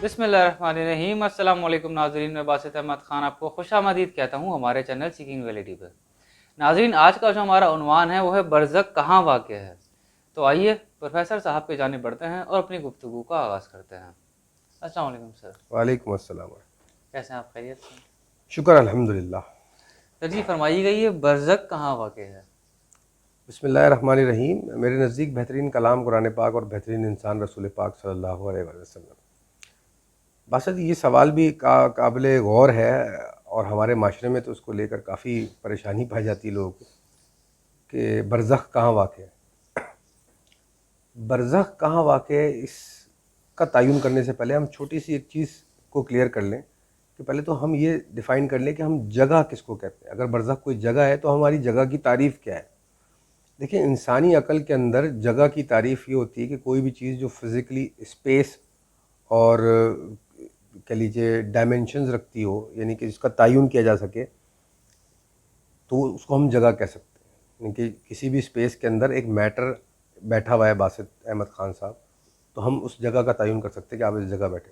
बिस्मिल्लाहिर्रहमानिर्रहीम। अस्सलाम वालेकुम नाज़रीन, मैं बासित अहमद ख़ान आपको खुश आमदीद कहता हूँ हमारे चैनल सीकिंग रियलिटी पर। नाज़रीन, आज का जो हमारा उन्वान है वो है बरज़ख कहाँ वाक़ है। तो आइए प्रोफेसर साहब की जानिब बढ़ते हैं और अपनी गुफ्तगू का आगाज़ करते हैं। अस्सलाम वालेकुम सर, वालेकुम अस्सलाम। कैसे हैं आप? खैरियत से? शुक्र अल्हम्दुलिल्लाह। सर जी फरमाइएगा, ये बरज़ख कहाँ वाक़ है? बिस्मिल्लाहिर्रहमानिर्रहीम। मेरे नज़दीक बेहतरीन कलाम कुरान पाक और बेहतरीन इंसान रसूल पाक सल्लल्लाहु अलैहि वसल्लम। बासत ये सवाल भी काबिल गौर है और हमारे माशरे में तो उसको लेकर काफ़ी परेशानी पाई जाती है लोगों को कि बरज़ख कहाँ वाक़ है। बरज़ख कहाँ वाक़ है, इसका तयन करने से पहले हम छोटी सी एक चीज़ को क्लियर कर लें कि पहले तो हम ये डिफ़ाइन कर लें कि हम जगह किसको कहते हैं। अगर बरज़ख कोई जगह है तो हमारी जगह की तारीफ़ क्या है। देखिए, इंसानी अक़ल के अंदर जगह की तारीफ़ ये होती है कि कोई भी चीज़ जो फ़िज़िकली स्पेस और कह लीजिए डायमेंशंस रखती हो, यानी कि जिसका तयन किया जा सके, तो उसको हम जगह कह सकते हैं। यानी कि किसी भी स्पेस के अंदर एक मैटर बैठा हुआ है, बासित अहमद ख़ान साहब, तो हम उस जगह का तयन कर सकते हैं कि आप इस जगह बैठे।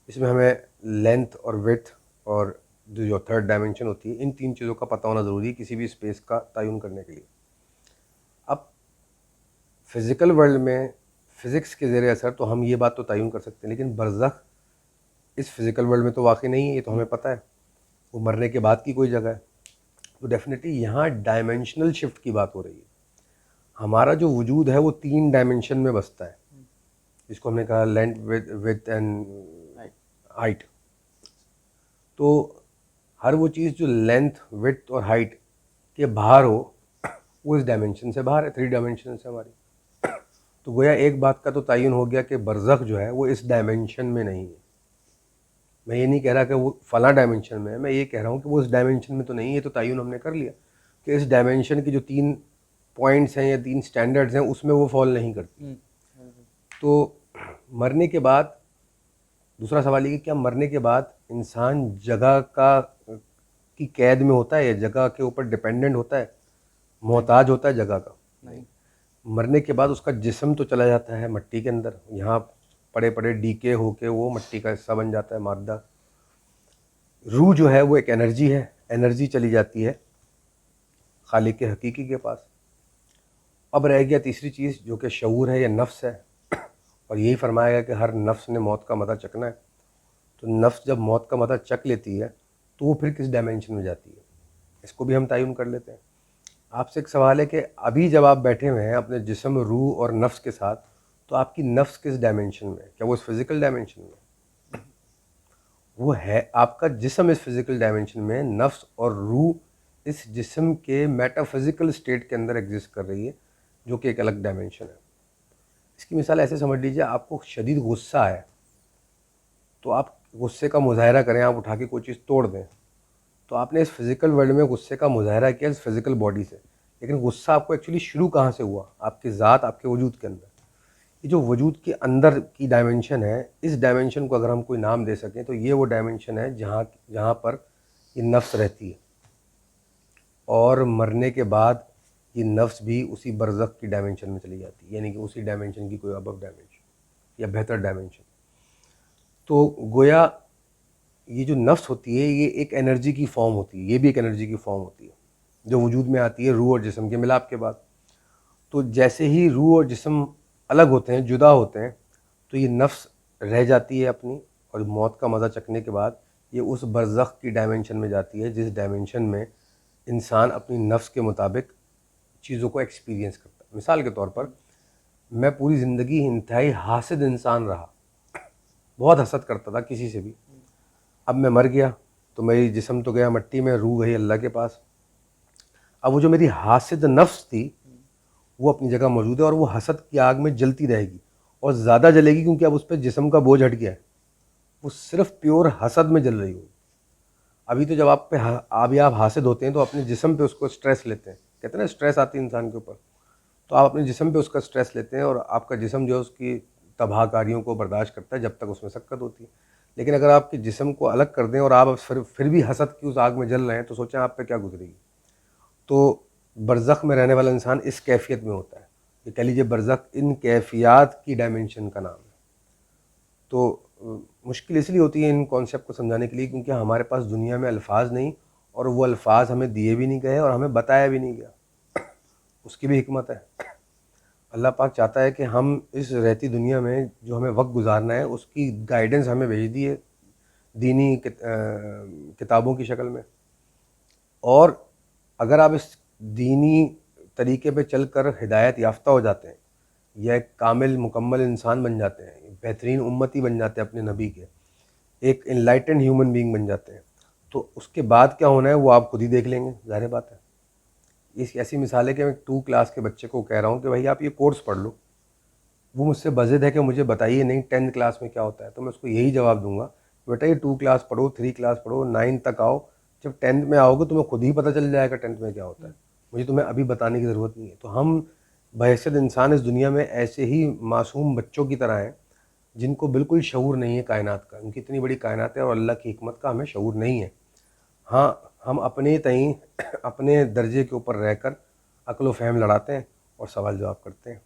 इसमें हमें लेंथ और विड्थ और जो थर्ड डायमेंशन होती है, इन तीन चीज़ों का पता होना ज़रूरी है किसी भी स्पेस का तयन करने के लिए। अब फ़िज़िकल वर्ल्ड में फ़िज़िक्स के ज़ेर असर तो हम ये बात तो तयन कर सकते हैं, लेकिन बरज़ख इस फ़िज़िकल वर्ल्ड में तो वाक़ई नहीं है, ये तो हमें पता है। वो मरने के बाद की कोई जगह है। तो डेफिनेटली यहाँ डायमेंशनल शिफ्ट की बात हो रही है। हमारा जो वजूद है वो 3 डायमेंशन में बसता है, जिसको हमने कहा लेंथ, विड्थ एंड हाइट। तो हर वो चीज़ जो लेंथ, विड्थ और हाइट के बाहर हो, वो इस डायमेंशन से बाहर है, 3 डायमेंशन से हमारी। तो गोया एक बात का तो तयन हो गया कि बरज़ख जो है वो इस डायमेंशन में नहीं है। मैं ये नहीं कह रहा कि वो फ़लाँ डायमेंशन में है, मैं ये कह रहा हूँ कि वो इस डायमेंशन में तो नहीं है। तो तयन हमने कर लिया कि इस डायमेंशन की जो 3 पॉइंट्स हैं या 3 स्टैंडर्ड्स हैं, उसमें वो फॉल नहीं करती। तो मरने के बाद दूसरा सवाल ये कि क्या मरने के बाद इंसान जगह की कैद में होता है या जगह के ऊपर डिपेंडेंट होता है, मोहताज होता है जगह का? नहीं। मरने के बाद उसका जिस्म तो चला जाता है मट्टी के अंदर, यहाँ पड़े पड़े डीके होके वो मट्टी का हिस्सा बन जाता है, मादा। रूह जो है वो एक एनर्जी है, एनर्जी चली जाती है खालिक के हकीकी के पास। अब रह गया तीसरी चीज़ जो कि शऊर है या नफ्स है, और यही फरमाया गया कि हर नफ्स ने मौत का मज़ा चखना है। तो नफ्स जब मौत का मज़ा चख लेती है तो वो फिर किस डायमेंशन में जाती है, इसको भी हम तयन कर लेते हैं। आपसे एक सवाल है कि अभी जब आप बैठे हुए हैं अपने जिस्म, रूह और नफ्स के साथ, तो आपकी नफ्स किस डायमेंशन में है? क्या वो इस फिज़िकल डायमेंशन में? वो है आपका जिस्म इस फिज़िकल डायमेंशन में, नफ्स और रूह इस जिस्म के मेटाफिज़िकल स्टेट के अंदर एग्जिस्ट कर रही है, जो कि एक अलग डायमेंशन है। इसकी मिसाल ऐसे समझ लीजिए, आपको शदीद गुस्सा है तो आप गुस्से का मुजाहरा करें, आप उठा के कोई चीज़ तोड़ दें, तो आपने इस फिज़िकल वर्ल्ड में गुस्से का मुजाहरा किया इस फिज़िकल बॉडी से, लेकिन गुस्सा आपको एक्चुअली शुरू कहाँ से हुआ? आपकी ज़ात, आपके वजूद के अंदर। ये जो वजूद के अंदर की डायमेंशन है, इस डायमेंशन को अगर हम कोई नाम दे सकें तो ये वो डायमेंशन है जहाँ पर ये नफ्स रहती है, और मरने के बाद ये नफ्स भी उसी बरज़ख की डायमेंशन में चली जाती है, यानी कि उसी डायमेंशन की कोई अबव डायमेंशन या बेहतर डायमेंशन। तो गोया ये जो नफ्स होती है ये एक एनर्जी की फॉर्म होती है, ये भी एक एनर्जी की फॉर्म होती है जो वजूद में आती है रूह और जिस्म के मिलाप के बाद। तो जैसे ही रूह और जिस्म अलग होते हैं, जुदा होते हैं, तो ये नफ्स रह जाती है अपनी, और मौत का मज़ा चखने के बाद ये उस बरज़ख की डायमेंशन में जाती है, जिस डायमेंशन में इंसान अपनी नफ्स के मुताबिक चीज़ों को एक्सपीरियंस करता है। मिसाल के तौर पर, मैं पूरी ज़िंदगी इंतहाई हासिद इंसान रहा, बहुत हसद करता था किसी से भी। अब मैं मर गया तो मेरी जिस्म तो गया मट्टी में, रूह गई अल्लाह के पास। अब वो जो मेरी हासिद नफ्स थी वो अपनी जगह मौजूद है, और वो हसद की आग में जलती रहेगी, और ज़्यादा जलेगी क्योंकि अब उस पर जिस्म का बोझ हट गया है, वो सिर्फ प्योर हसद में जल रही होगी। अभी तो जब आप हासिद होते हैं तो अपने जिस्म पे उसको स्ट्रेस लेते हैं, कहते हैं ना स्ट्रेस आती है इंसान के ऊपर, तो आप अपने जिस्म पे उसका स्ट्रेस लेते हैं, और आपका जिस्म जो है उसकी तबाहकारियों को बर्दाश्त करता है जब तक उसमें शक्कत होती है। लेकिन अगर आपके जिस्म को अलग कर दें और आप फिर भी हसद की उस आग में जल रहे हैं, तो सोचें आप पे क्या गुजरेगी। तो बरज़ख में रहने वाला इंसान इस कैफियत में होता है, ये कह लीजिए बरज़ख इन कैफियत की डायमेंशन का नाम है। तो مشکل اس لیے ہوتی ہے ان کانسیپٹ کو سمجھانے کے لیے کیونکہ ہمارے پاس دنیا میں الفاظ نہیں، اور وہ الفاظ ہمیں دیے بھی نہیں گئے اور ہمیں بتایا بھی نہیں گیا۔ اس کی بھی حکمت ہے۔ اللہ پاک چاہتا ہے کہ ہم اس رہتی دنیا میں جو ہمیں وقت گزارنا ہے اس کی گائیڈنس ہمیں بھیج دی ہے دینی کتابوں کی شکل میں، اور اگر آپ اس دینی طریقے پہ چل کر ہدایت یافتہ ہو جاتے ہیں یا ایک کامل مکمل انسان بن جاتے ہیں، بہترین امتی بن جاتے ہیں اپنے نبی کے، ایک انلائٹنڈ ہیومن بینگ بن جاتے ہیں، تو اس کے بعد کیا ہونا ہے وہ آپ خود ہی دیکھ لیں گے، ظاہر بات ہے۔ اس ایسی مثال ہے کہ میں 2 کلاس کے بچے کو کہہ رہا ہوں کہ بھائی آپ یہ کورس پڑھ لو، وہ مجھ سے بضد ہے کہ مجھے بتائیے نہیں 10 کلاس میں کیا ہوتا ہے، تو میں اس کو یہی جواب دوں گا بیٹا یہ 2 کلاس پڑھو، 3 کلاس پڑھو، 9 تک آؤ، جب 10th میں آؤ گے تمہیں خود ہی پتہ چل جائے گا 10th میں کیا ہوتا ہے، مجھے تمہیں ابھی بتانے کی ضرورت نہیں ہے۔ تو ہم بحیثیت انسان اس دنیا میں ایسے ہی معصوم بچوں کی طرح ہیں جن کو بالکل شعور نہیں ہے کائنات کا، ان کی اتنی بڑی کائنات ہے اور اللہ کی حکمت کا ہمیں شعور نہیں ہے۔ ہاں ہم اپنے تئیں اپنے درجے کے اوپر رہ کر عقل و فہم لڑاتے ہیں اور سوال جواب کرتے ہیں۔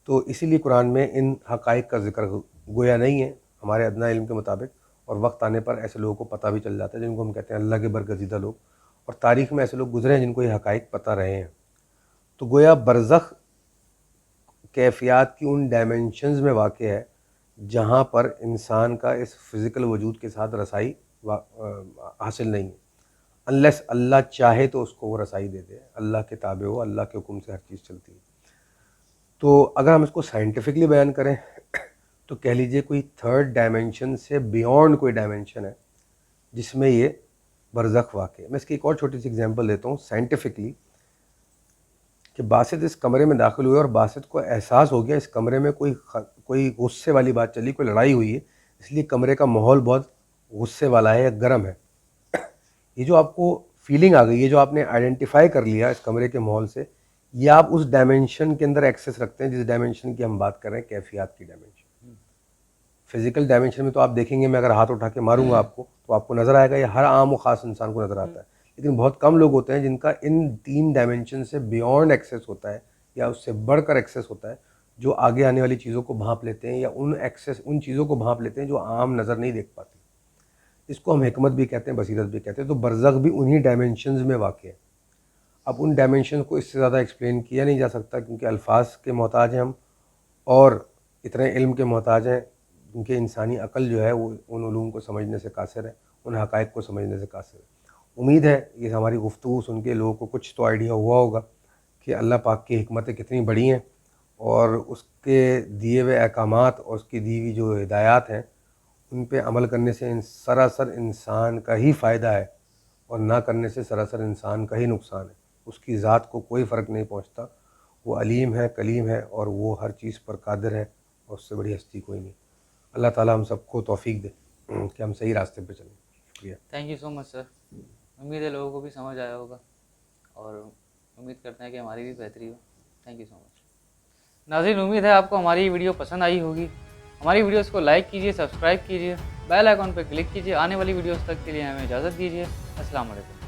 تو اسی لیے قرآن میں ان حقائق کا ذکر گویا نہیں ہے ہمارے ادنیٰ علم کے مطابق، اور وقت آنے پر ایسے لوگوں کو پتہ بھی چل جاتا ہے جن کو ہم کہتے ہیں اللہ کے برگزیدہ لوگ، اور تاریخ میں ایسے لوگ گزرے ہیں جن کو یہ حقائق پتہ رہے ہیں۔ تو گویا برزخ کیفیات کی ان ڈائمنشنز میں واقع ہے جہاں پر انسان کا اس فزیکل وجود کے ساتھ رسائی حاصل نہیں ہے، انلیس اللہ چاہے تو اس کو وہ رسائی دے دے، اللہ کے تابع ہو، اللہ کے حکم سے ہر چیز چلتی ہے۔ تو اگر ہم اس کو سائنٹیفکلی بیان کریں تو کہہ لیجئے کوئی 3rd ڈائمنشن سے بیونڈ کوئی ڈائمنشن ہے جس میں یہ برزخ واقع ہے۔ میں اس کی ایک اور چھوٹی سی ایگزامپل دیتا ہوں سائنٹیفکلی، کہ باسط اس کمرے میں داخل ہوئے اور باسط کو احساس ہو گیا اس کمرے میں کوئی غصے والی بات چلی، کوئی لڑائی ہوئی ہے، اس لیے کمرے کا ماحول بہت غصے والا ہے یا گرم ہے۔ یہ جو آپ کو فیلنگ آ گئی ہے، جو آپ نے آئیڈینٹیفائی کر لیا اس کمرے کے ماحول سے، یہ آپ اس ڈائمنشن کے اندر ایکسیس رکھتے ہیں جس ڈائمنشن کی ہم بات کر رہے ہیں، کیفیات کی ڈائمنشن۔ فزیکل ڈائمنشن میں تو آپ دیکھیں گے میں اگر ہاتھ اٹھا کے ماروں گا آپ کو تو آپ کو نظر آئے گا، یہ ہر عام و خاص انسان کو نظر آتا ہے، لیکن بہت کم لوگ ہوتے ہیں جن کا ان 3 ڈائمنشن سے بیونڈ ایکسیس ہوتا ہے یا اس سے بڑھ کر ایکسیس ہوتا ہے، جو آگے آنے والی چیزوں کو بھانپ لیتے ہیں یا ان چیزوں کو بھانپ لیتے ہیں جو عام نظر نہیں دیکھ پاتے۔ اس کو ہم حکمت بھی کہتے ہیں، بصیرت بھی کہتے ہیں۔ تو برزخ بھی انہی ڈائمنشنز میں واقع ہے۔ اب ان ڈائمنشن کو اس سے زیادہ ایکسپلین کیا نہیں جا سکتا کیونکہ الفاظ کے محتاج ہیں ہم، اور اتنے علم کے محتاج ہیں کیونکہ انسانی عقل جو ہے وہ ان علوم کو سمجھنے سے قاصر ہے، ان حقائق کو سمجھنے سے قاصر ہے۔ امید ہے یہ ہماری گفتگو سن کے لوگوں کو کچھ تو آئیڈیا ہوا ہوگا کہ اللہ پاک کی حکمتیں کتنی بڑی ہیں، اور اس کے دیے ہوئے احکامات اور اس کی دی ہوئی جو ہدایات ہیں ان پہ عمل کرنے سے سراسر انسان کا ہی فائدہ ہے، اور نہ کرنے سے سراسر انسان کا ہی نقصان ہے۔ اس کی ذات کو کوئی فرق نہیں پہنچتا، وہ علیم ہے، کلیم ہے، اور وہ ہر چیز پر قادر ہے، اور اس سے بڑی ہستی کوئی نہیں۔ اللہ تعالیٰ ہم سب کو توفیق دے کہ ہم صحیح راستے پہ چلیں۔ شکریہ۔ تھینک یو سو مچ سر، امید ہے لوگوں کو بھی سمجھ آیا ہوگا، اور امید کرتے ہیں کہ ہماری بھی بہتری ہو۔ تھینک یو سو مچ۔ ناظرین، امید ہے آپ کو ہماری ویڈیو پسند آئی ہوگی۔ ہماری ویڈیوز کو لائک کیجیے، سبسکرائب کیجیے، بیل آئیکن پہ کلک کیجیے۔ آنے والی ویڈیوز تک کے لیے ہمیں اجازت دیجیے۔ السلام علیکم۔